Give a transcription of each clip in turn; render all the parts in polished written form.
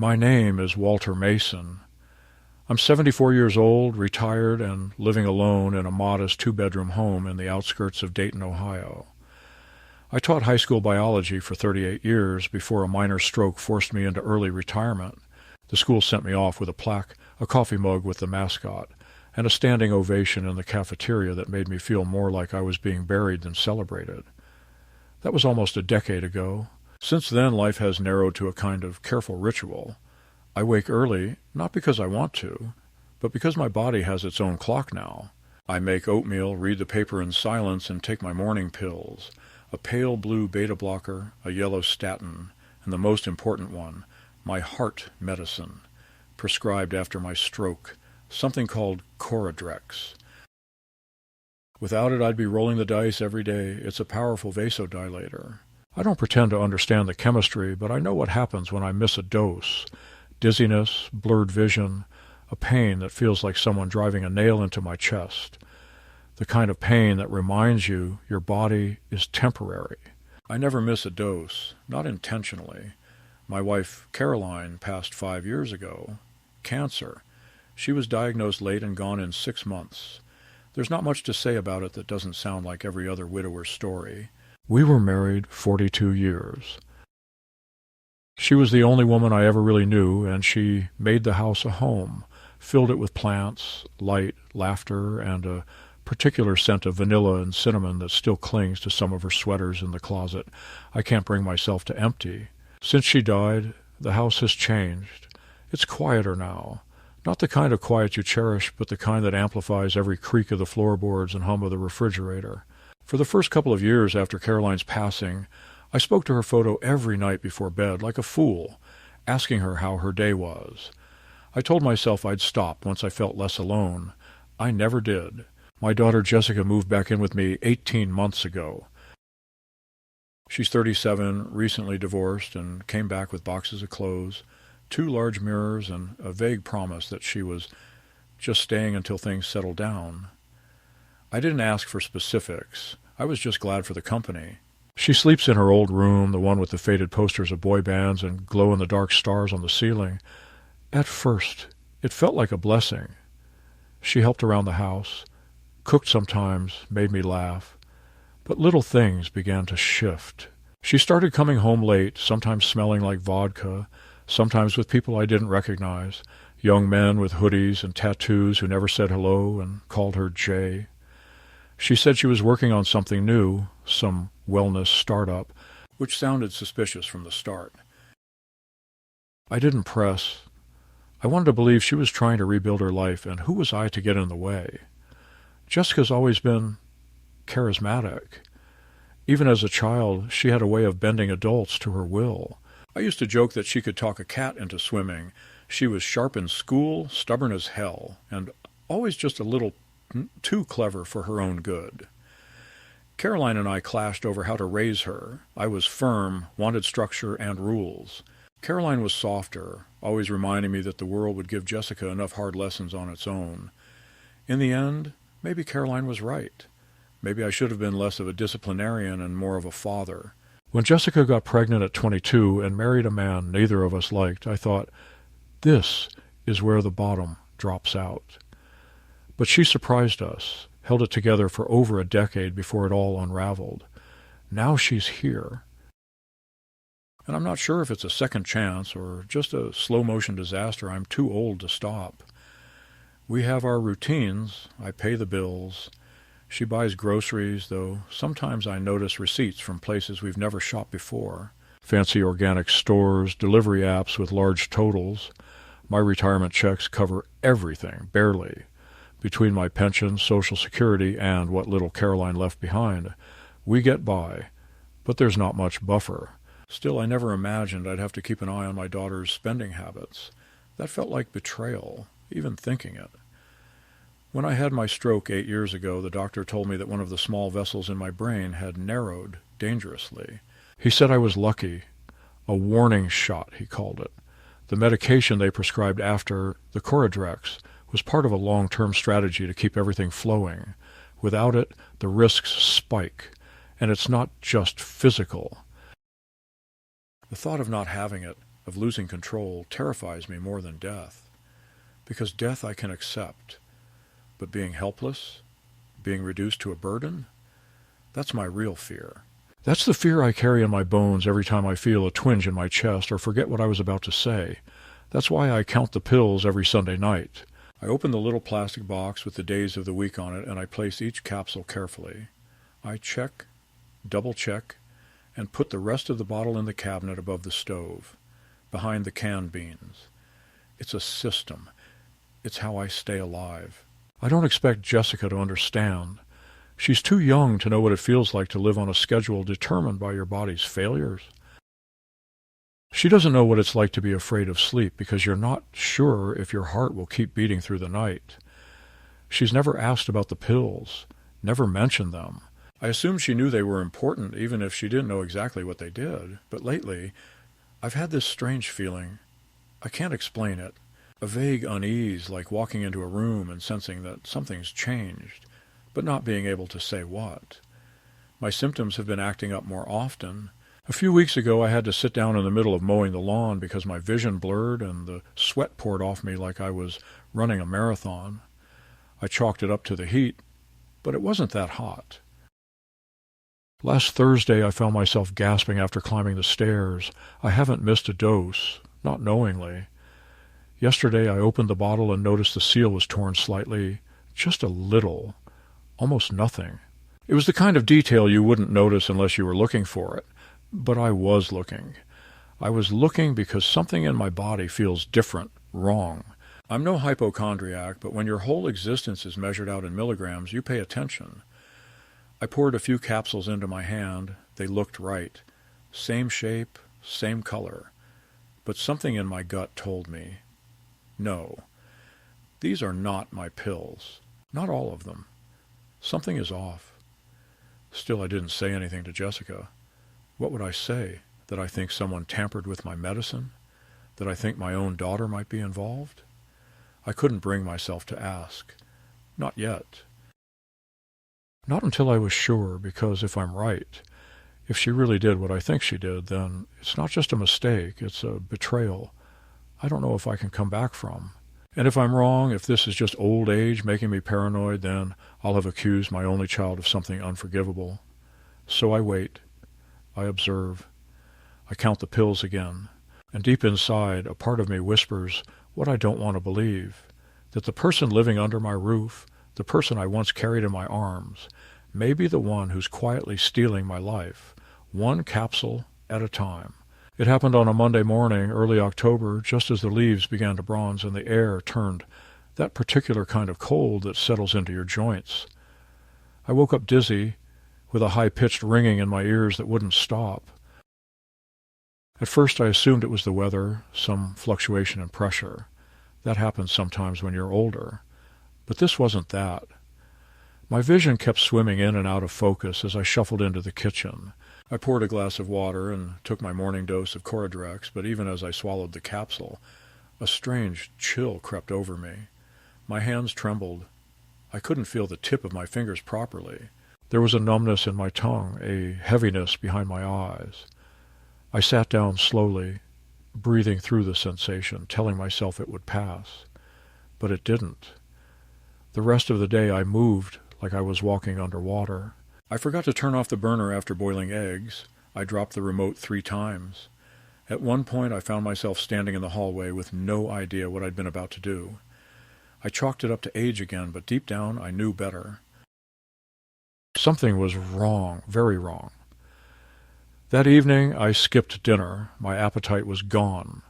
My name is Walter Mason. I'm 74 years old, retired, and living alone in a modest two-bedroom home in the outskirts of Dayton, Ohio. I taught high school biology for 38 years before a minor stroke forced me into early retirement. The school sent me off with a plaque, a coffee mug with the mascot, and a standing ovation in the cafeteria that made me feel more like I was being buried than celebrated. That was almost a decade ago. Since then, life has narrowed to a kind of careful ritual. I wake early, not because I want to, but because my body has its own clock now. I make oatmeal, read the paper in silence, and take my morning pills. A pale blue beta blocker, a yellow statin, and the most important one, my heart medicine, prescribed after my stroke, something called Coradrex. Without it, I'd be rolling the dice every day. It's a powerful vasodilator. I don't pretend to understand the chemistry, but I know what happens when I miss a dose. Dizziness, blurred vision, a pain that feels like someone driving a nail into my chest. The kind of pain that reminds you your body is temporary. I never miss a dose, not intentionally. My wife, Caroline, passed 5 years ago. Cancer. She was diagnosed late and gone in 6 months. There's not much to say about it that doesn't sound like every other widower's story. We were married 42 years. She was the only woman I ever really knew, and she made the house a home, filled it with plants, light, laughter, and a particular scent of vanilla and cinnamon that still clings to some of her sweaters in the closet I can't bring myself to empty. Since she died, the house has changed. It's quieter now. Not the kind of quiet you cherish, but the kind that amplifies every creak of the floorboards and hum of the refrigerator. For the first couple of years after Caroline's passing, I spoke to her photo every night before bed, like a fool, asking her how her day was. I told myself I'd stop once I felt less alone. I never did. My daughter Jessica moved back in with me 18 months ago. She's 37, recently divorced, and came back with boxes of clothes, 2 large mirrors, and a vague promise that she was just staying until things settled down. I didn't ask for specifics. I was just glad for the company. She sleeps in her old room, the one with the faded posters of boy bands and glow-in-the-dark stars on the ceiling. At first, it felt like a blessing. She helped around the house, cooked sometimes, made me laugh. But little things began to shift. She started coming home late, sometimes smelling like vodka, sometimes with people I didn't recognize, young men with hoodies and tattoos who never said hello and called her Jay. She said she was working on something new, some wellness startup, which sounded suspicious from the start. I didn't press. I wanted to believe she was trying to rebuild her life, and who was I to get in the way? Jessica's always been charismatic. Even as a child, she had a way of bending adults to her will. I used to joke that she could talk a cat into swimming. She was sharp in school, stubborn as hell, and always just a little too clever for her own good. Caroline and I clashed over how to raise her. I was firm, wanted structure and rules. Caroline was softer, always reminding me that the world would give Jessica enough hard lessons on its own. In the end, maybe Caroline was right. Maybe I should have been less of a disciplinarian and more of a father. When Jessica got pregnant at 22 and married a man neither of us liked, I thought, this is where the bottom drops out. But she surprised us, held it together for over a decade before it all unraveled. Now she's here. And I'm not sure if it's a second chance or just a slow-motion disaster. I'm too old to stop. We have our routines. I pay the bills. She buys groceries, though sometimes I notice receipts from places we've never shopped before. Fancy organic stores, delivery apps with large totals. My retirement checks cover everything, barely. Between my pension, Social Security, and what little Caroline left behind, we get by, but there's not much buffer. Still, I never imagined I'd have to keep an eye on my daughter's spending habits. That felt like betrayal, even thinking it. When I had my stroke 8 years ago, the doctor told me that one of the small vessels in my brain had narrowed dangerously. He said I was lucky. A warning shot, he called it. The medication they prescribed after, the Coradrex, was part of a long-term strategy to keep everything flowing. Without it, the risks spike, and it's not just physical. The thought of not having it of losing control terrifies me more than death. Because death I can accept, but being helpless, being reduced to a burden, that's my real fear. That's the fear I carry in my bones every time I feel a twinge in my chest or forget what I was about to say. That's why I count the pills every Sunday night. I open the little plastic box with the days of the week on it, and I place each capsule carefully. I check, double-check, and put the rest of the bottle in the cabinet above the stove, behind the canned beans. It's a system. It's how I stay alive. I don't expect Jessica to understand. She's too young to know what it feels like to live on a schedule determined by your body's failures. She doesn't know what it's like to be afraid of sleep because you're not sure if your heart will keep beating through the night. She's never asked about the pills, never mentioned them. I assumed she knew they were important even if she didn't know exactly what they did. But lately, I've had this strange feeling. I can't explain it. A vague unease, like walking into a room and sensing that something's changed, but not being able to say what. My symptoms have been acting up more often. A few weeks ago I had to sit down in the middle of mowing the lawn because my vision blurred and the sweat poured off me like I was running a marathon. I chalked it up to the heat, but it wasn't that hot. Last Thursday I found myself gasping after climbing the stairs. I haven't missed a dose, not knowingly. Yesterday I opened the bottle and noticed the seal was torn slightly, just a little, almost nothing. It was the kind of detail you wouldn't notice unless you were looking for it. But I was looking. I was looking because something in my body feels different, wrong. I'm no hypochondriac, but when your whole existence is measured out in milligrams, you pay attention. I poured a few capsules into my hand. They looked right. Same shape, same color. But something in my gut told me, no, these are not my pills. Not all of them. Something is off. Still, I didn't say anything to Jessica. What would I say? That I think someone tampered with my medicine? That I think my own daughter might be involved? I couldn't bring myself to ask. Not yet. Not until I was sure, because if I'm right, if she really did what I think she did, then it's not just a mistake, it's a betrayal I don't know if I can come back from. And if I'm wrong, if this is just old age making me paranoid, then I'll have accused my only child of something unforgivable. So I wait. I observe. I count the pills again. And deep inside, a part of me whispers what I don't want to believe, that the person living under my roof, the person I once carried in my arms, may be the one who's quietly stealing my life, one capsule at a time. It happened on a Monday morning, early October, just as the leaves began to bronze and the air turned that particular kind of cold that settles into your joints. I woke up dizzy, with a high-pitched ringing in my ears that wouldn't stop. At first I assumed it was the weather, some fluctuation in pressure. That happens sometimes when you're older. But this wasn't that. My vision kept swimming in and out of focus as I shuffled into the kitchen. I poured a glass of water and took my morning dose of Coradrex, but even as I swallowed the capsule, a strange chill crept over me. My hands trembled. I couldn't feel the tip of my fingers properly. There was a numbness in my tongue, a heaviness behind my eyes. I sat down slowly, breathing through the sensation, telling myself it would pass. But it didn't. The rest of the day I moved like I was walking underwater. I forgot to turn off the burner after boiling eggs. I dropped the remote 3 times. At one point I found myself standing in the hallway with no idea what I'd been about to do. I chalked it up to age again, but deep down I knew better. Something was wrong, very wrong. That evening I skipped dinner. My appetite was gone.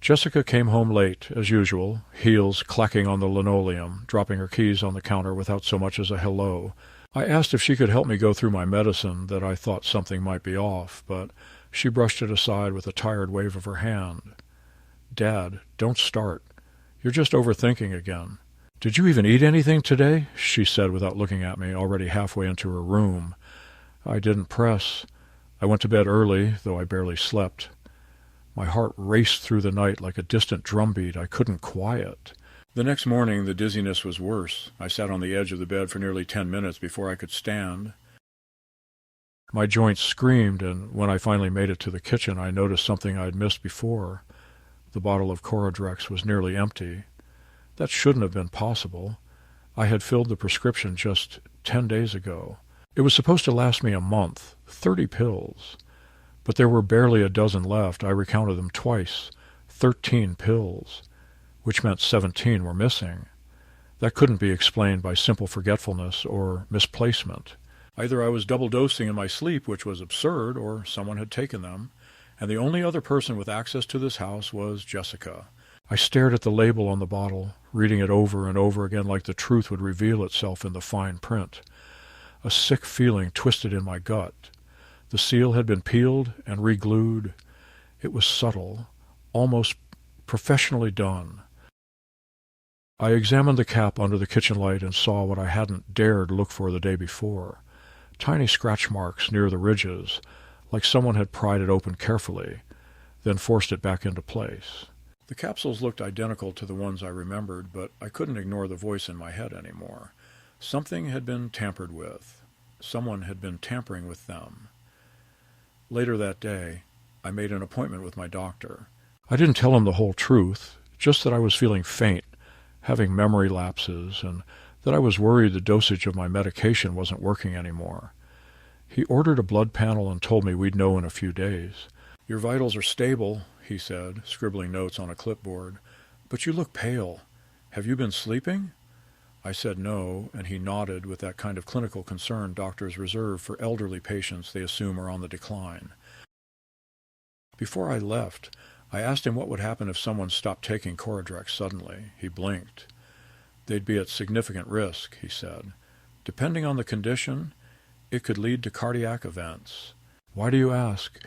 Jessica came home late, as usual, heels clacking on the linoleum, dropping her keys on the counter without so much as a hello. I asked if she could help me go through my medicine, that I thought something might be off, but she brushed it aside with a tired wave of her hand. "Dad, don't start. You're just overthinking again. Did you even eat anything today?" she said without looking at me, already halfway into her room. I didn't press. I went to bed early, though I barely slept. My heart raced through the night like a distant drumbeat I couldn't quiet. The next morning the dizziness was worse. I sat on the edge of the bed for nearly 10 minutes before I could stand. My joints screamed, and when I finally made it to the kitchen, I noticed something I'd missed before. The bottle of Coradrex was nearly empty. That shouldn't have been possible. I had filled the prescription just 10 days ago. It was supposed to last me a month, 30 pills. But there were barely a dozen left. I recounted them twice. 13 pills, which meant 17 were missing. That couldn't be explained by simple forgetfulness or misplacement. Either I was double-dosing in my sleep, which was absurd, or someone had taken them, and the only other person with access to this house was Jessica. I stared at the label on the bottle, reading it over and over again like the truth would reveal itself in the fine print. A sick feeling twisted in my gut. The seal had been peeled and re-glued. It was subtle, almost professionally done. I examined the cap under the kitchen light and saw what I hadn't dared look for the day before. Tiny scratch marks near the ridges, like someone had pried it open carefully, then forced it back into place. The capsules looked identical to the ones I remembered, but I couldn't ignore the voice in my head anymore. Something had been tampered with. Someone had been tampering with them. Later that day, I made an appointment with my doctor. I didn't tell him the whole truth, just that I was feeling faint, having memory lapses, and that I was worried the dosage of my medication wasn't working anymore. He ordered a blood panel and told me we'd know in a few days. "Your vitals are stable," he said, scribbling notes on a clipboard, "but you look pale. Have you been sleeping?" I said no, and he nodded with that kind of clinical concern doctors reserve for elderly patients they assume are on the decline. Before I left, I asked him what would happen if someone stopped taking Coradrex suddenly. He blinked. "They'd be at significant risk," he said. "Depending on the condition, it could lead to cardiac events." "Why do you ask?"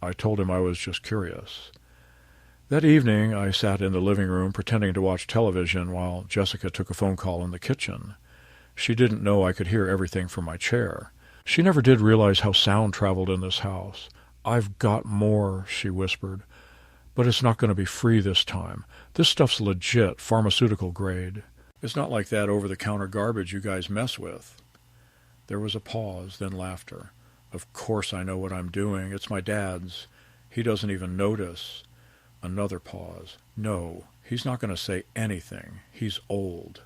I told him I was just curious. That evening I sat in the living room pretending to watch television while Jessica took a phone call in the kitchen. She didn't know I could hear everything from my chair. She never did realize how sound traveled in this house. "I've got more," she whispered. "But it's not going to be free this time. This stuff's legit, pharmaceutical grade. It's not like that over-the-counter garbage you guys mess with." There was a pause, then laughter. "Of course I know what I'm doing. It's my dad's. He doesn't even notice." Another pause. "No, he's not going to say anything. He's old.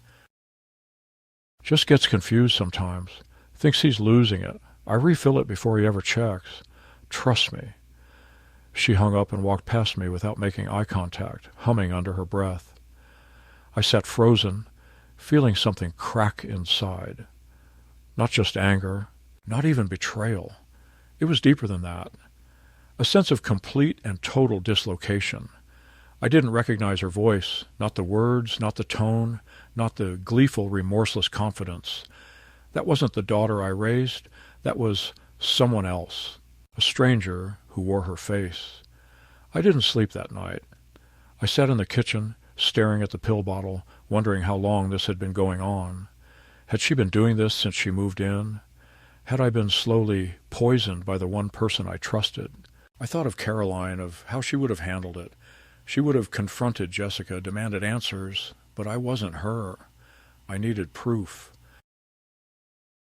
Just gets confused sometimes. Thinks he's losing it. I refill it before he ever checks. Trust me." She hung up and walked past me without making eye contact, humming under her breath. I sat frozen, feeling something crack inside. Not just anger, not even betrayal. It was deeper than that. A sense of complete and total dislocation. I didn't recognize her voice, not the words, not the tone, not the gleeful, remorseless confidence. That wasn't the daughter I raised. That was someone else, a stranger who wore her face. I didn't sleep that night. I sat in the kitchen, staring at the pill bottle, wondering how long this had been going on. Had she been doing this since she moved in? Had I been slowly poisoned by the one person I trusted? I thought of Caroline, of how she would have handled it. She would have confronted Jessica, demanded answers, but I wasn't her. I needed proof.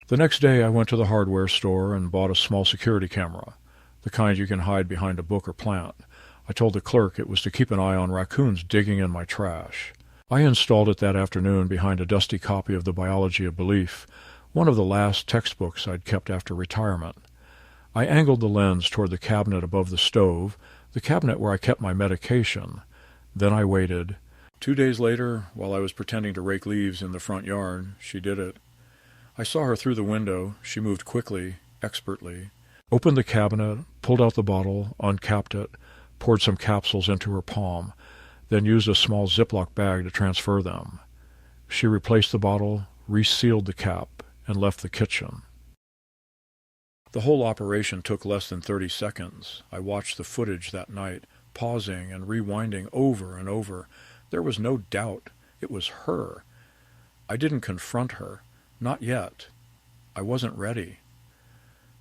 The next day I went to the hardware store and bought a small security camera, the kind you can hide behind a book or plant. I told the clerk it was to keep an eye on raccoons digging in my trash. I installed it that afternoon behind a dusty copy of The Biology of Belief, one of the last textbooks I'd kept after retirement. I angled the lens toward the cabinet above the stove, the cabinet where I kept my medication. Then I waited. 2 days later, while I was pretending to rake leaves in the front yard, she did it. I saw her through the window. She moved quickly, expertly, opened the cabinet, pulled out the bottle, uncapped it, poured some capsules into her palm, then used a small Ziploc bag to transfer them. She replaced the bottle, resealed the cap, and left the kitchen. The whole operation took less than 30 seconds. I watched the footage that night, pausing and rewinding over and over. There was no doubt. It was her. I didn't confront her. Not yet. I wasn't ready.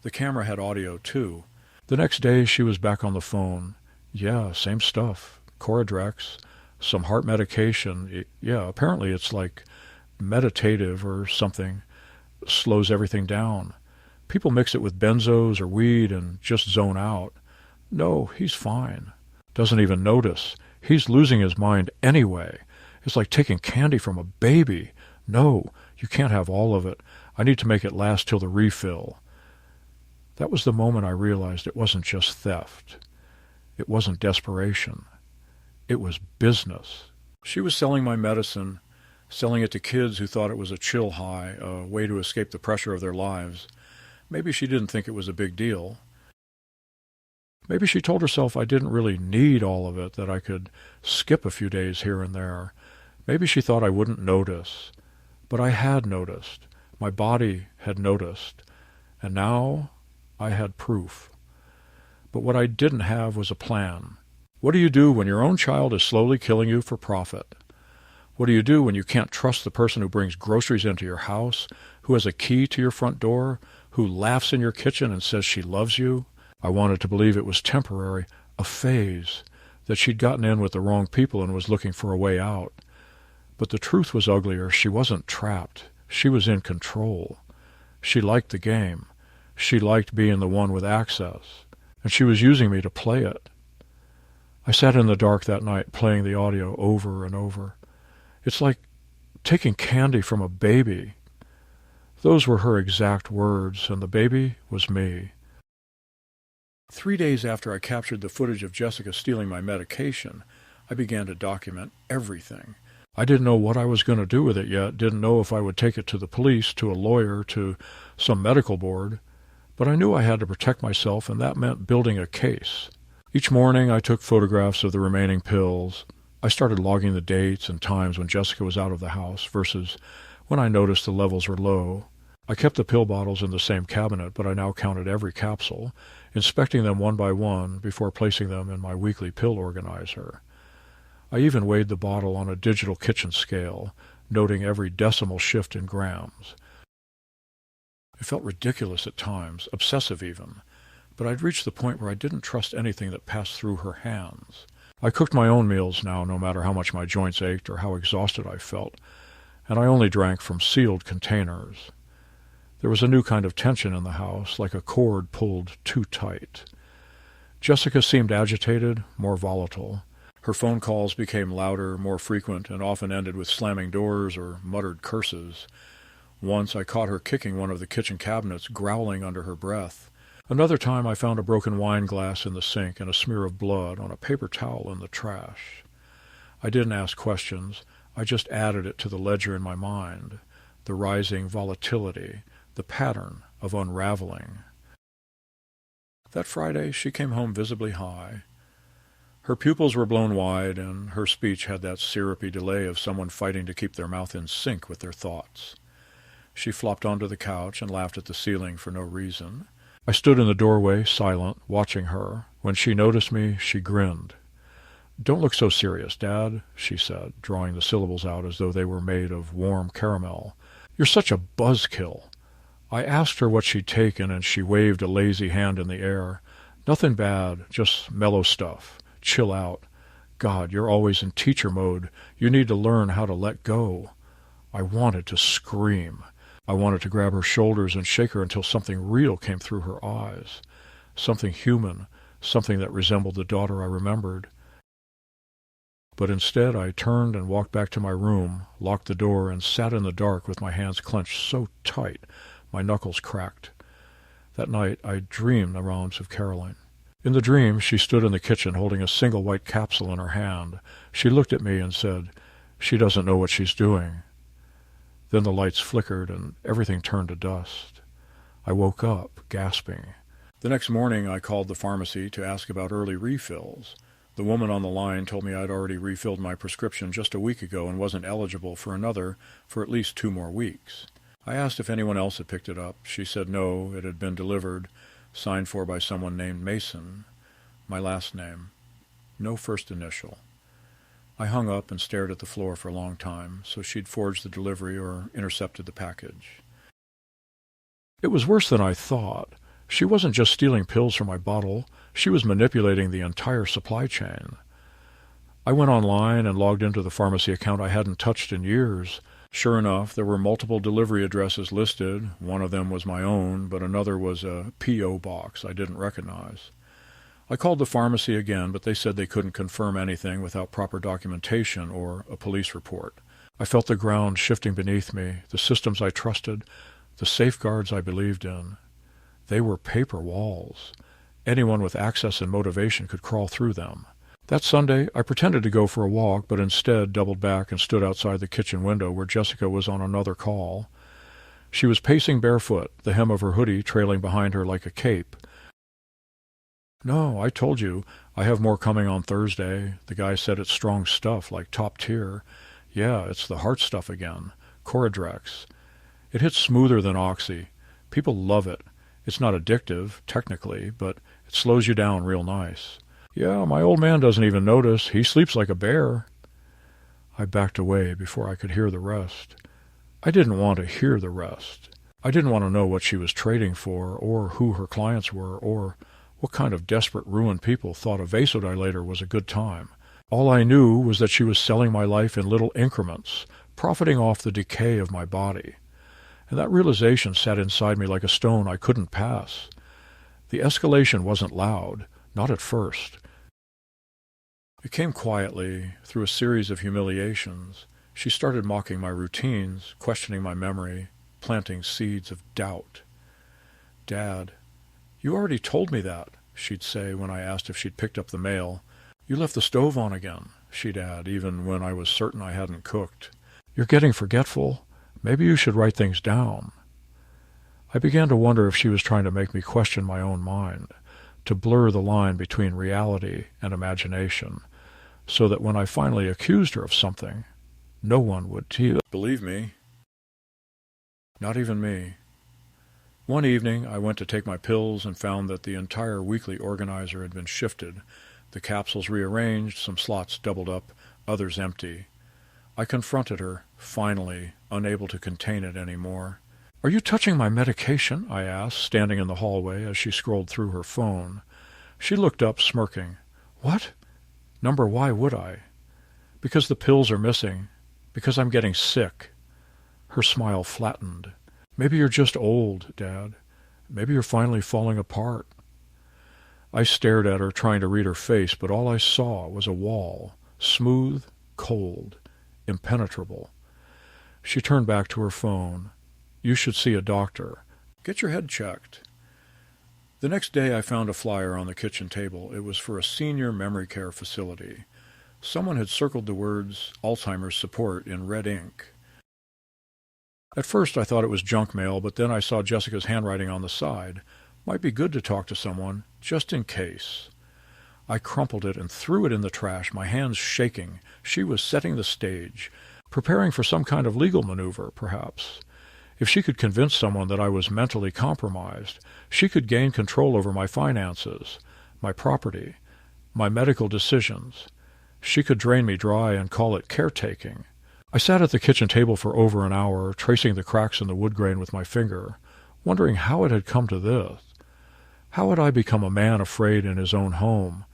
The camera had audio, too. The next day she was back on the phone. "Yeah, same stuff. Coradrex, some heart medication. Yeah, apparently it's like meditative or something. Slows everything down. People mix it with benzos or weed and just zone out. No, he's fine. Doesn't even notice. He's losing his mind anyway. It's like taking candy from a baby. No, you can't have all of it. I need to make it last till the refill. That was the moment I realized it wasn't just theft. It wasn't desperation. It was business. She was selling my medicine, selling it to kids who thought it was a chill high, a way to escape the pressure of their lives. Maybe she didn't think it was a big deal. Maybe she told herself I didn't really need all of it, that I could skip a few days here and there. Maybe she thought I wouldn't notice. But I had noticed. My body had noticed. And now I had proof. But what I didn't have was a plan. What do you do when your own child is slowly killing you for profit? What do you do when you can't trust the person who brings groceries into your house, who has a key to your front door, who laughs in your kitchen and says she loves you? I wanted to believe it was temporary, a phase, that she'd gotten in with the wrong people and was looking for a way out. But the truth was uglier. She wasn't trapped. She was in control. She liked the game. She liked being the one with access. And she was using me to play it. I sat in the dark that night playing the audio over and over. It's like taking candy from a baby. Those were her exact words, and the baby was me. 3 days after I captured the footage of Jessica stealing my medication, I began to document everything. I didn't know what I was going to do with it yet, didn't know if I would take it to the police, to a lawyer, to some medical board, but I knew I had to protect myself, and that meant building a case. Each morning I took photographs of the remaining pills. I started logging the dates and times when Jessica was out of the house versus when I noticed the levels were low. I kept the pill bottles in the same cabinet, but I now counted every capsule, inspecting them one by one before placing them in my weekly pill organizer. I even weighed the bottle on a digital kitchen scale, noting every decimal shift in grams. It felt ridiculous at times, obsessive even, but I'd reached the point where I didn't trust anything that passed through her hands. I cooked my own meals now, no matter how much my joints ached or how exhausted I felt, and I only drank from sealed containers. There was a new kind of tension in the house, like a cord pulled too tight. Jessica seemed agitated, more volatile. Her phone calls became louder, more frequent, and often ended with slamming doors or muttered curses. Once I caught her kicking one of the kitchen cabinets, growling under her breath. Another time I found a broken wine glass in the sink and a smear of blood on a paper towel in the trash. I didn't ask questions. I just added it to the ledger in my mind, the rising volatility, the pattern of unraveling. That Friday she came home visibly high. Her pupils were blown wide, and her speech had that syrupy delay of someone fighting to keep their mouth in sync with their thoughts. She flopped onto the couch and laughed at the ceiling for no reason. I stood in the doorway, silent, watching her. When she noticed me, she grinned. "Don't look so serious, Dad," she said, drawing the syllables out as though they were made of warm caramel. "You're such a buzzkill." I asked her what she'd taken, and she waved a lazy hand in the air. "Nothing bad, just mellow stuff. Chill out. God, you're always in teacher mode. You need to learn how to let go." I wanted to scream. I wanted to grab her shoulders and shake her until something real came through her eyes. Something human, something that resembled the daughter I remembered. But instead I turned and walked back to my room, locked the door, and sat in the dark with my hands clenched so tight my knuckles cracked. That night I dreamed the realms of Caroline. In the dream she stood in the kitchen holding a single white capsule in her hand. She looked at me and said, "She doesn't know what she's doing." Then the lights flickered and everything turned to dust. I woke up, gasping. The next morning I called the pharmacy to ask about early refills. The woman on the line told me I'd already refilled my prescription just a week ago and wasn't eligible for another for at least 2 more weeks. I asked if anyone else had picked it up. She said no, it had been delivered, signed for by someone named Mason. My last name. No first initial. I hung up and stared at the floor for a long time, so she'd forged the delivery or intercepted the package. It was worse than I thought. She wasn't just stealing pills from my bottle. She was manipulating the entire supply chain. I went online and logged into the pharmacy account I hadn't touched in years. Sure enough, there were multiple delivery addresses listed. One of them was my own, but another was a P.O. box I didn't recognize. I called the pharmacy again, but they said they couldn't confirm anything without proper documentation or a police report. I felt the ground shifting beneath me, the systems I trusted, the safeguards I believed in. They were paper walls. Anyone with access and motivation could crawl through them. That Sunday, I pretended to go for a walk, but instead doubled back and stood outside the kitchen window where Jessica was on another call. She was pacing barefoot, the hem of her hoodie trailing behind her like a cape. "No, I told you. I have more coming on Thursday. The guy said it's strong stuff, like top tier. Yeah, it's the heart stuff again. Coradrex. It hits smoother than Oxy. People love it. It's not addictive, technically, but it slows you down real nice. Yeah, my old man doesn't even notice. He sleeps like a bear." I backed away before I could hear the rest. I didn't want to hear the rest. I didn't want to know what she was trading for, or who her clients were, or what kind of desperate ruined people thought a vasodilator was a good time. All I knew was that she was selling my life in little increments, profiting off the decay of my body. And that realization sat inside me like a stone I couldn't pass. The escalation wasn't loud, not at first. It came quietly, through a series of humiliations. She started mocking my routines, questioning my memory, planting seeds of doubt. "Dad, you already told me that," she'd say when I asked if she'd picked up the mail. "You left the stove on again," she'd add, even when I was certain I hadn't cooked. "You're getting forgetful. Maybe you should write things down." I began to wonder if she was trying to make me question my own mind, to blur the line between reality and imagination, so that when I finally accused her of something, no one would believe me. Not even me. One evening, I went to take my pills and found that the entire weekly organizer had been shifted, the capsules rearranged, some slots doubled up, others empty. I confronted her, finally, unable to contain it any more. "Are you touching my medication?" I asked, standing in the hallway as she scrolled through her phone. She looked up, smirking. "What? Number, why would I?" "Because the pills are missing. Because I'm getting sick." Her smile flattened. "Maybe you're just old, Dad. Maybe you're finally falling apart." I stared at her, trying to read her face, but all I saw was a wall, smooth, cold, impenetrable. She turned back to her phone. "You should see a doctor. Get your head checked." The next day I found a flyer on the kitchen table. It was for a senior memory care facility. Someone had circled the words "Alzheimer's support" in red ink. At first I thought it was junk mail, but then I saw Jessica's handwriting on the side. Might be good to talk to someone, just in case. I crumpled it and threw it in the trash, my hands shaking. She was setting the stage, preparing for some kind of legal maneuver, perhaps. If she could convince someone that I was mentally compromised, she could gain control over my finances, my property, my medical decisions. She could drain me dry and call it caretaking. I sat at the kitchen table for over an hour, tracing the cracks in the wood grain with my finger, wondering how it had come to this. How had I become a man afraid in his own home?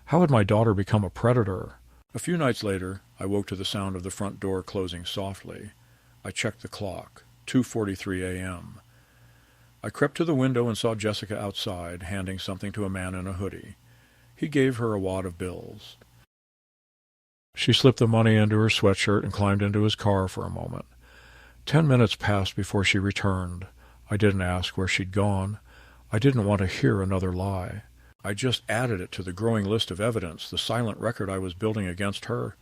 How had my daughter become a predator? A few nights later, I woke to the sound of the front door closing softly. I checked the clock. 2:43 a.m. I crept to the window and saw Jessica outside, handing something to a man in a hoodie. He gave her a wad of bills. She slipped the money into her sweatshirt and climbed into his car for a moment. 10 minutes passed before she returned. I didn't ask where she'd gone. I didn't want to hear another lie. I just added it to the growing list of evidence, the silent record I was building against her.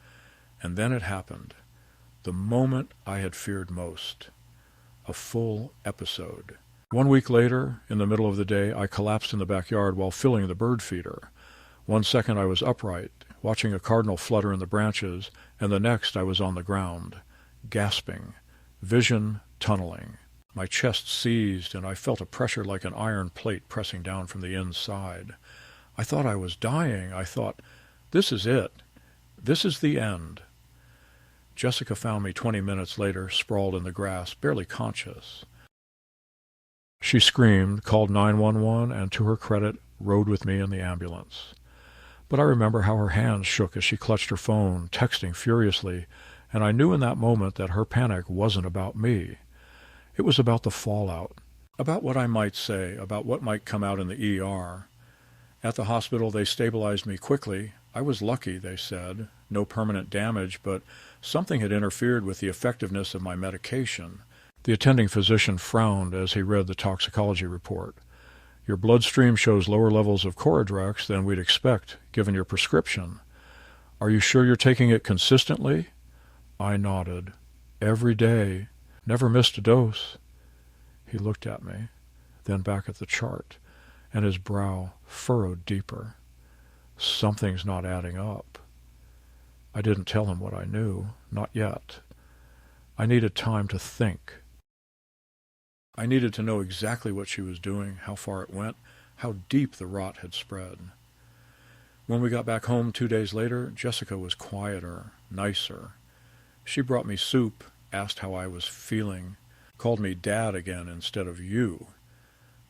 And then it happened. The moment I had feared most. A full episode. 1 week later, in the middle of the day, I collapsed in the backyard while filling the bird feeder. 1 second I was upright, watching a cardinal flutter in the branches, and the next I was on the ground, gasping, vision tunneling. My chest seized, and I felt a pressure like an iron plate pressing down from the inside. I thought I was dying. I thought, this is it. This is the end. Jessica found me 20 minutes later, sprawled in the grass, barely conscious. She screamed, called 911, and to her credit, rode with me in the ambulance. But I remember how her hands shook as she clutched her phone, texting furiously, and I knew in that moment that her panic wasn't about me. It was about the fallout, about what I might say, about what might come out in the ER. At the hospital, they stabilized me quickly. I was lucky, they said. No permanent damage, but something had interfered with the effectiveness of my medication. The attending physician frowned as he read the toxicology report. Your bloodstream shows lower levels of Coradrex than we'd expect, given your prescription. Are you sure you're taking it consistently? I nodded. Every day. Never missed a dose. He looked at me, then back at the chart, and his brow furrowed deeper. Something's not adding up. I didn't tell him what I knew, not yet. I needed time to think. I needed to know exactly what she was doing, how far it went, how deep the rot had spread. When we got back home 2 days later, Jessica was quieter, nicer. She brought me soup, asked how I was feeling, called me Dad again instead of you.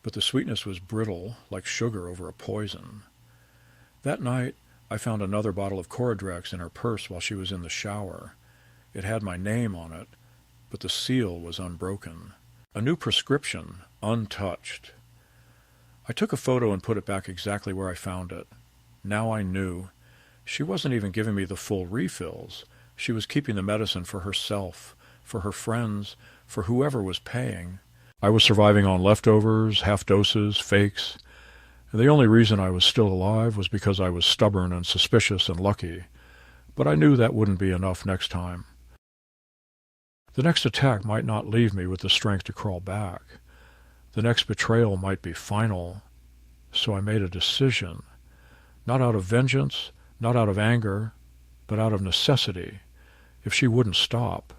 But the sweetness was brittle, like sugar over a poison. That night, I found another bottle of Coradrex in her purse while she was in the shower. It had my name on it, but the seal was unbroken. A new prescription, untouched. I took a photo and put it back exactly where I found it. Now I knew. She wasn't even giving me the full refills. She was keeping the medicine for herself, for her friends, for whoever was paying. I was surviving on leftovers, half doses, fakes. And the only reason I was still alive was because I was stubborn and suspicious and lucky. But I knew that wouldn't be enough next time. The next attack might not leave me with the strength to crawl back. The next betrayal might be final. So I made a decision. Not out of vengeance, not out of anger, but out of necessity. If she wouldn't stop,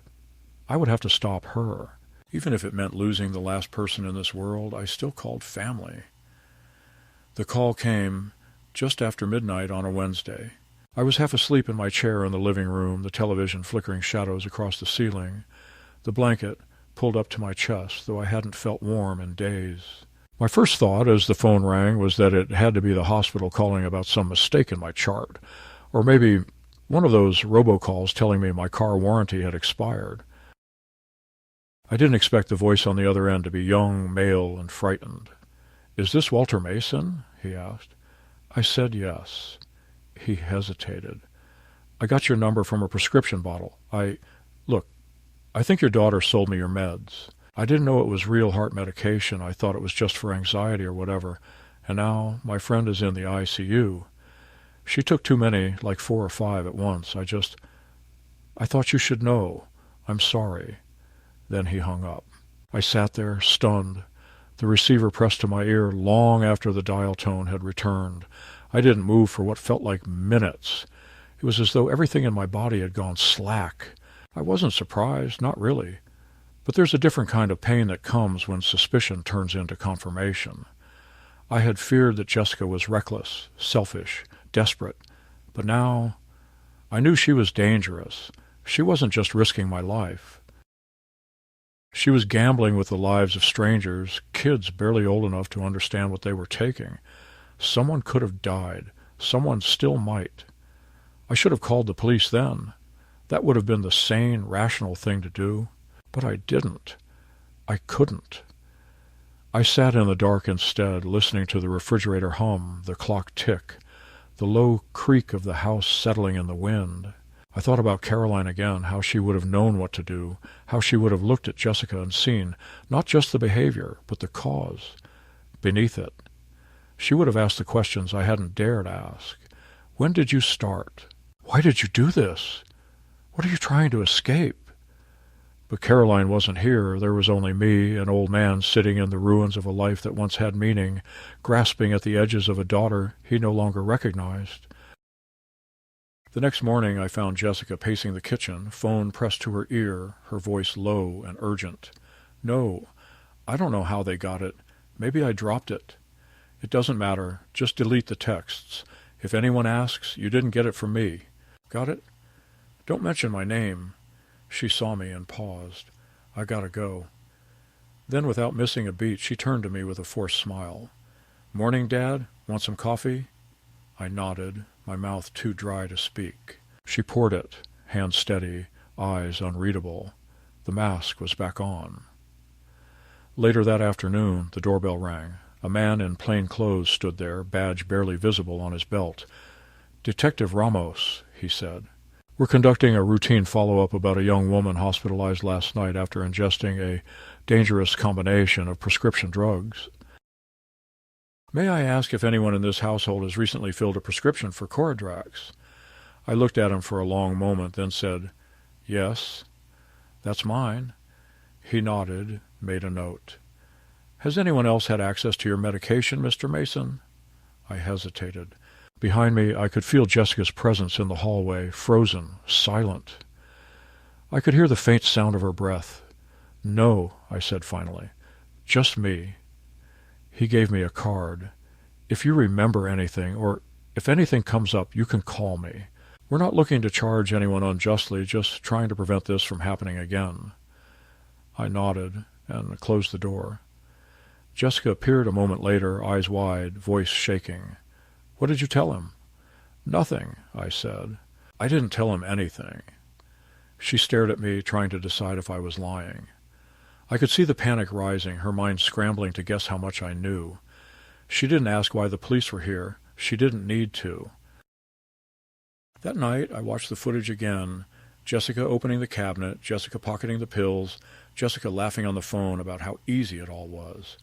I would have to stop her. Even if it meant losing the last person in this world, I still called family. The call came just after midnight on a Wednesday. I was half asleep in my chair in the living room, the television flickering shadows across the ceiling, the blanket pulled up to my chest, though I hadn't felt warm in days. My first thought as the phone rang was that it had to be the hospital calling about some mistake in my chart, or maybe one of those robocalls telling me my car warranty had expired. I didn't expect the voice on the other end to be young, male, and frightened. "Is this Walter Mason?" he asked. I said yes. He hesitated. "I got your number from a prescription bottle. Look, I think your daughter sold me your meds. I didn't know it was real heart medication. I thought it was just for anxiety or whatever. And now my friend is in the ICU. She took too many, like 4 or 5 at once. I thought you should know. I'm sorry." Then he hung up. I sat there, stunned, the receiver pressed to my ear long after the dial tone had returned. I didn't move for what felt like minutes. It was as though everything in my body had gone slack. I wasn't surprised, not really. But there's a different kind of pain that comes when suspicion turns into confirmation. I had feared that Jessica was reckless, selfish, desperate. But now I knew she was dangerous. She wasn't just risking my life. She was gambling with the lives of strangers, kids barely old enough to understand what they were taking. Someone could have died. Someone still might. I should have called the police then. That would have been the sane, rational thing to do. But I didn't. I couldn't. I sat in the dark instead, listening to the refrigerator hum, the clock tick, the low creak of the house settling in the wind. I thought about Caroline again, how she would have known what to do, how she would have looked at Jessica and seen not just the behavior, but the cause beneath it. She would have asked the questions I hadn't dared ask. When did you start? Why did you do this? What are you trying to escape? But Caroline wasn't here. There was only me, an old man sitting in the ruins of a life that once had meaning, grasping at the edges of a daughter he no longer recognized. The next morning I found Jessica pacing the kitchen, phone pressed to her ear, her voice low and urgent. "No, I don't know how they got it. Maybe I dropped it. It doesn't matter. Just delete the texts. If anyone asks, you didn't get it from me. Got it? Don't mention my name." She saw me and paused. "I gotta go." Then, without missing a beat, she turned to me with a forced smile. "Morning, Dad? Want some coffee?" I nodded, my mouth too dry to speak. She poured it, hand steady, eyes unreadable. The mask was back on. Later that afternoon, the doorbell rang. A man in plain clothes stood there, badge barely visible on his belt. "Detective Ramos," he said. "We're conducting a routine follow-up about a young woman hospitalized last night after ingesting a dangerous combination of prescription drugs. May I ask if anyone in this household has recently filled a prescription for Coridrax?" I looked at him for a long moment, then said, "Yes, that's mine." He nodded, made a note. "Has anyone else had access to your medication, Mr. Mason?" I hesitated. Behind me, I could feel Jessica's presence in the hallway, frozen, silent. I could hear the faint sound of her breath. "No," I said finally. "Just me." He gave me a card. "If you remember anything, or if anything comes up, you can call me. We're not looking to charge anyone unjustly, just trying to prevent this from happening again." I nodded and closed the door. Jessica appeared a moment later, eyes wide, voice shaking. "What did you tell him?" "Nothing," I said. "I didn't tell him anything." She stared at me, trying to decide if I was lying. I could see the panic rising, her mind scrambling to guess how much I knew. She didn't ask why the police were here. She didn't need to. That night, I watched the footage again. Jessica opening the cabinet, Jessica pocketing the pills, Jessica laughing on the phone about how easy it all was.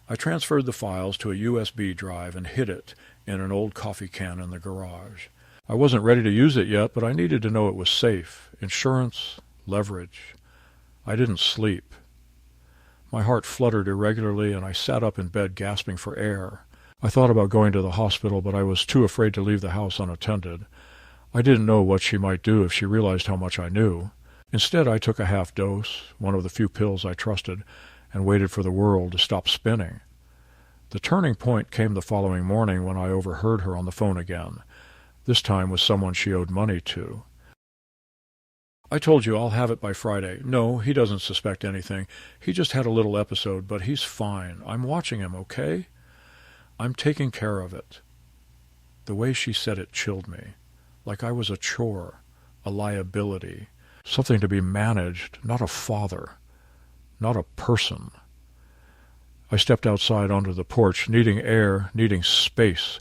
I transferred the files to a USB drive and hid it in an old coffee can in the garage. I wasn't ready to use it yet, but I needed to know it was safe. Insurance, leverage. I didn't sleep. My heart fluttered irregularly, and I sat up in bed gasping for air. I thought about going to the hospital, but I was too afraid to leave the house unattended. I didn't know what she might do if she realized how much I knew. Instead, I took a half dose, one of the few pills I trusted, and waited for the world to stop spinning. The turning point came the following morning when I overheard her on the phone again, this time with someone she owed money to. "I told you I'll have it by Friday. No, he doesn't suspect anything. He just had a little episode, but he's fine. I'm watching him, okay? I'm taking care of it." The way she said it chilled me, like I was a chore, a liability, something to be managed, not a father, not a person. I stepped outside onto the porch, needing air, needing space.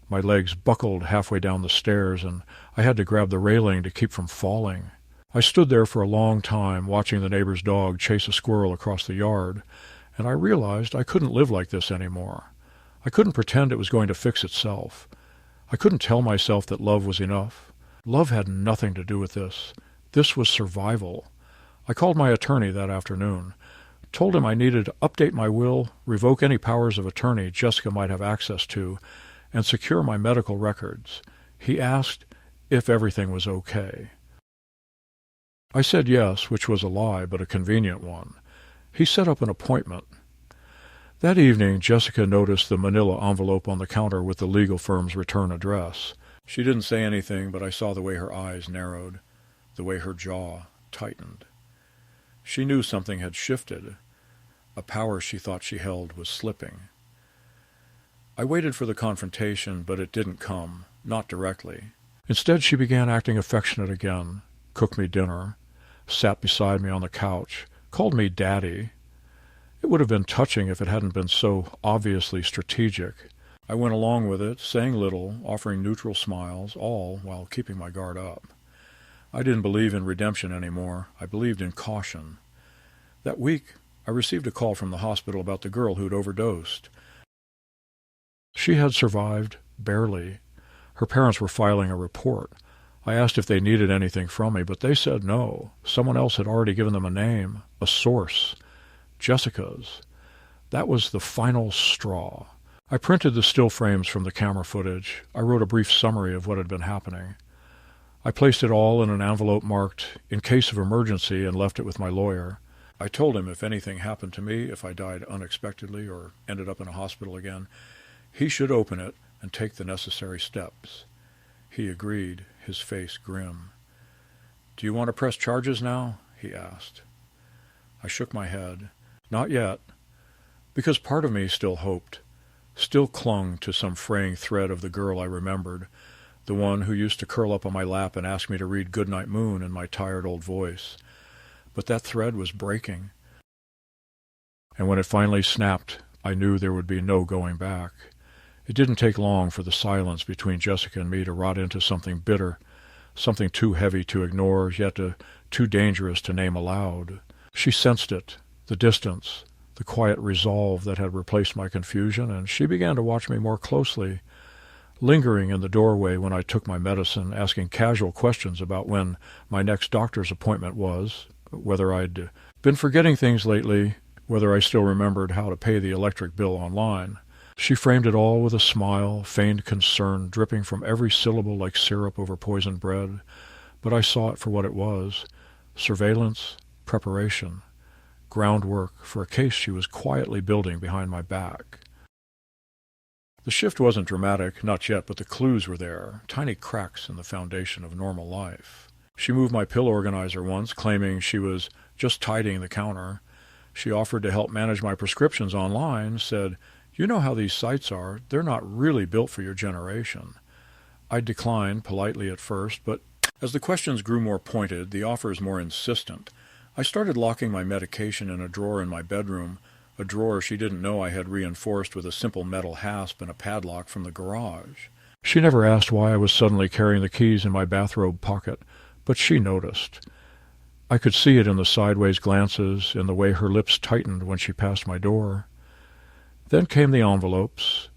My legs buckled halfway down the stairs, and I had to grab the railing to keep from falling. I stood there for a long time, watching the neighbor's dog chase a squirrel across the yard, and I realized I couldn't live like this anymore. I couldn't pretend it was going to fix itself. I couldn't tell myself that love was enough. Love had nothing to do with this. This was survival. I called my attorney that afternoon, told him I needed to update my will, revoke any powers of attorney Jessica might have access to, and secure my medical records. He asked if everything was okay. I said yes, which was a lie, but a convenient one. He set up an appointment. That evening, Jessica noticed the manila envelope on the counter with the legal firm's return address. She didn't say anything, but I saw the way her eyes narrowed, the way her jaw tightened. She knew something had shifted. A power she thought she held was slipping. I waited for the confrontation, but it didn't come, not directly. Instead, she began acting affectionate again, cooked me dinner, sat beside me on the couch, called me Daddy. It would have been touching if it hadn't been so obviously strategic. I went along with it, saying little, offering neutral smiles, all while keeping my guard up. I didn't believe in redemption anymore. I believed in caution. That week, I received a call from the hospital about the girl who'd overdosed. She had survived, barely. Her parents were filing a report. I asked if they needed anything from me, but they said no. Someone else had already given them a name, a source. Jessica's. That was the final straw. I printed the still frames from the camera footage. I wrote a brief summary of what had been happening. I placed it all in an envelope marked, "In case of emergency," and left it with my lawyer. I told him if anything happened to me, if I died unexpectedly or ended up in a hospital again, he should open it and take the necessary steps. He agreed, his face grim. "Do you want to press charges now?" he asked. I shook my head. Not yet, because part of me still hoped, still clung to some fraying thread of the girl I remembered, the one who used to curl up on my lap and ask me to read Goodnight Moon in my tired old voice. But that thread was breaking. And when it finally snapped, I knew there would be no going back. It didn't take long for the silence between Jessica and me to rot into something bitter, something too heavy to ignore, yet too dangerous to name aloud. She sensed it, the distance, the quiet resolve that had replaced my confusion, and she began to watch me more closely, lingering in the doorway when I took my medicine, asking casual questions about when my next doctor's appointment was, whether I'd been forgetting things lately, whether I still remembered how to pay the electric bill online. She framed it all with a smile, feigned concern dripping from every syllable like syrup over poisoned bread, but I saw it for what it was: surveillance, preparation, groundwork for a case she was quietly building behind my back. The shift wasn't dramatic, not yet, but the clues were there, tiny cracks in the foundation of normal life. She moved my pill organizer once, claiming she was just tidying the counter. She offered to help manage my prescriptions online, said, "You know how these sites are. They're not really built for your generation." I declined politely at first, but as the questions grew more pointed, the offers more insistent, I started locking my medication in a drawer in my bedroom, a drawer she didn't know I had reinforced with a simple metal hasp and a padlock from the garage. She never asked why I was suddenly carrying the keys in my bathrobe pocket, but she noticed. I could see it in the sideways glances, in the way her lips tightened when she passed my door. Then came the envelopes.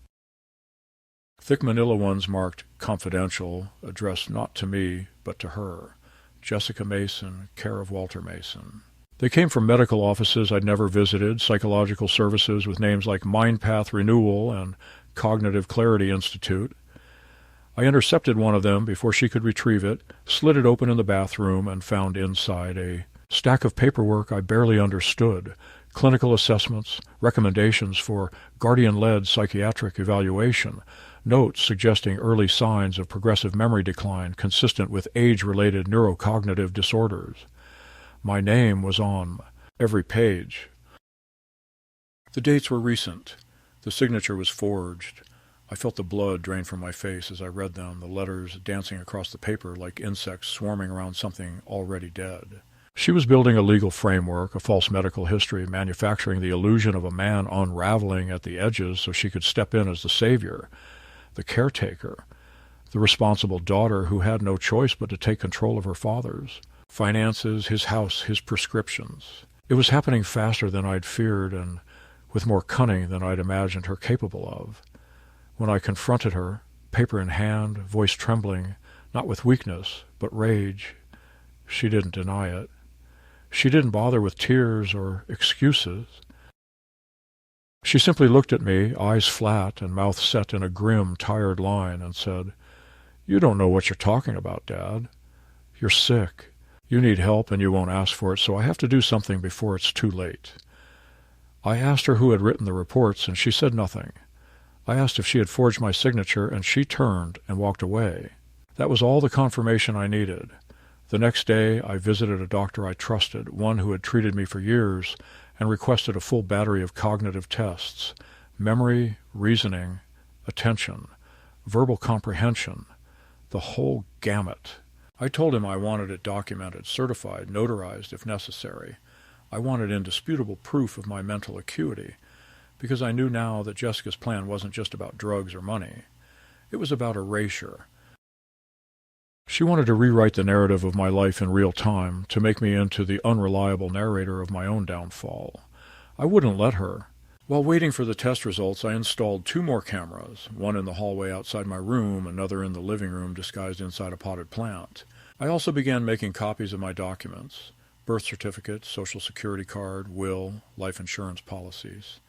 Thick manila ones marked "Confidential," addressed not to me, but to her. Jessica Mason, care of Walter Mason. They came from medical offices I'd never visited, psychological services with names like MindPath Renewal and Cognitive Clarity Institute. I intercepted one of them before she could retrieve it, slid it open in the bathroom, and found inside a stack of paperwork I barely understood: clinical assessments, recommendations for guardian-led psychiatric evaluation, notes suggesting early signs of progressive memory decline consistent with age-related neurocognitive disorders. My name was on every page. The dates were recent. The signature was forged. I felt the blood drain from my face as I read them, the letters dancing across the paper like insects swarming around something already dead. She was building a legal framework, a false medical history, manufacturing the illusion of a man unraveling at the edges so she could step in as the savior, the caretaker, the responsible daughter who had no choice but to take control of her father's finances, his house, his prescriptions. It was happening faster than I'd feared and with more cunning than I'd imagined her capable of. When I confronted her, paper in hand, voice trembling, not with weakness, but rage, she didn't deny it. She didn't bother with tears or excuses. She simply looked at me, eyes flat and mouth set in a grim, tired line, and said, "You don't know what you're talking about, Dad. You're sick. You need help and you won't ask for it, so I have to do something before it's too late." I asked her who had written the reports, and she said nothing. I asked if she had forged my signature, and she turned and walked away. That was all the confirmation I needed. The next day I visited a doctor I trusted, one who had treated me for years, and requested a full battery of cognitive tests: memory, reasoning, attention, verbal comprehension, the whole gamut. I told him I wanted it documented, certified, notarized if necessary. I wanted indisputable proof of my mental acuity, because I knew now that Jessica's plan wasn't just about drugs or money. It was about erasure. She wanted to rewrite the narrative of my life in real time, to make me into the unreliable narrator of my own downfall. I wouldn't let her. While waiting for the test results, I installed 2 more cameras, one in the hallway outside my room, another in the living room disguised inside a potted plant. I also began making copies of my documents: birth certificate, social security card, will, life insurance policies,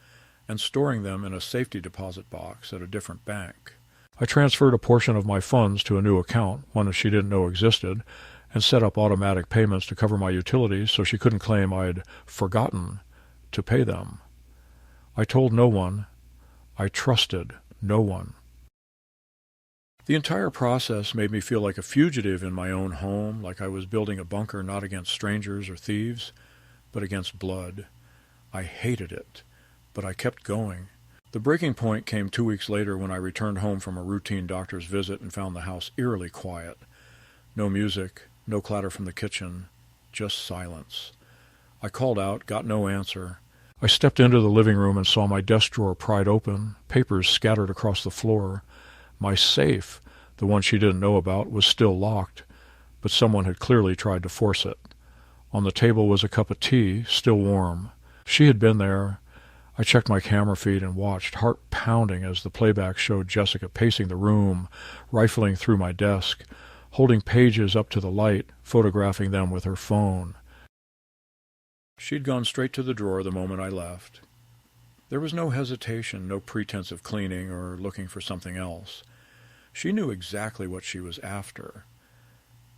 and storing them in a safety deposit box at a different bank. I transferred a portion of my funds to a new account, one she didn't know existed, and set up automatic payments to cover my utilities so she couldn't claim I'd forgotten to pay them. I told no one. I trusted no one. The entire process made me feel like a fugitive in my own home, like I was building a bunker not against strangers or thieves, but against blood. I hated it, but I kept going. The breaking point came 2 weeks later when I returned home from a routine doctor's visit and found the house eerily quiet. No music, no clatter from the kitchen, just silence. I called out, got no answer. I stepped into the living room and saw my desk drawer pried open, papers scattered across the floor. My safe, the one she didn't know about, was still locked, but someone had clearly tried to force it. On the table was a cup of tea, still warm. She had been there. I checked my camera feed and watched, heart pounding, as the playback showed Jessica pacing the room, rifling through my desk, holding pages up to the light, photographing them with her phone. She'd gone straight to the drawer the moment I left. There was no hesitation, no pretense of cleaning or looking for something else. She knew exactly what she was after.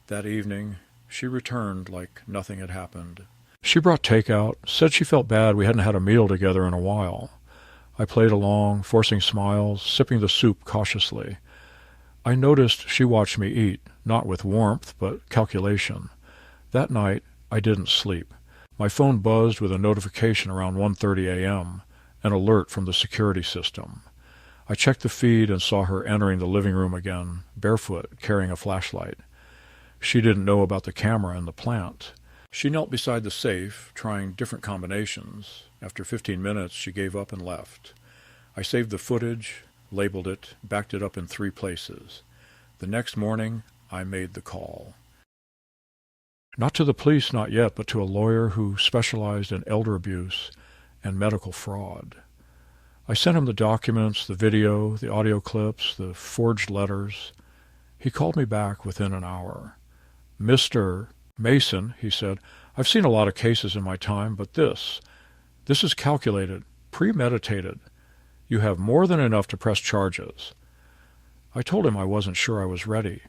That evening, she returned like nothing had happened. She brought takeout, said she felt bad we hadn't had a meal together in a while. I played along, forcing smiles, sipping the soup cautiously. I noticed she watched me eat, not with warmth, but calculation. That night, I didn't sleep. My phone buzzed with a notification around 1:30 a.m., an alert from the security system. I checked the feed and saw her entering the living room again, barefoot, carrying a flashlight. She didn't know about the camera and the plant. She knelt beside the safe, trying different combinations. After 15 minutes, she gave up and left. I saved the footage, labeled it, backed it up in 3 places. The next morning, I made the call. Not to the police, not yet, but to a lawyer who specialized in elder abuse and medical fraud. I sent him the documents, the video, the audio clips, the forged letters. He called me back within an hour. "Mr. Mason," he said, "I've seen a lot of cases in my time, but this is calculated, premeditated. You have more than enough to press charges." I told him I wasn't sure I was ready.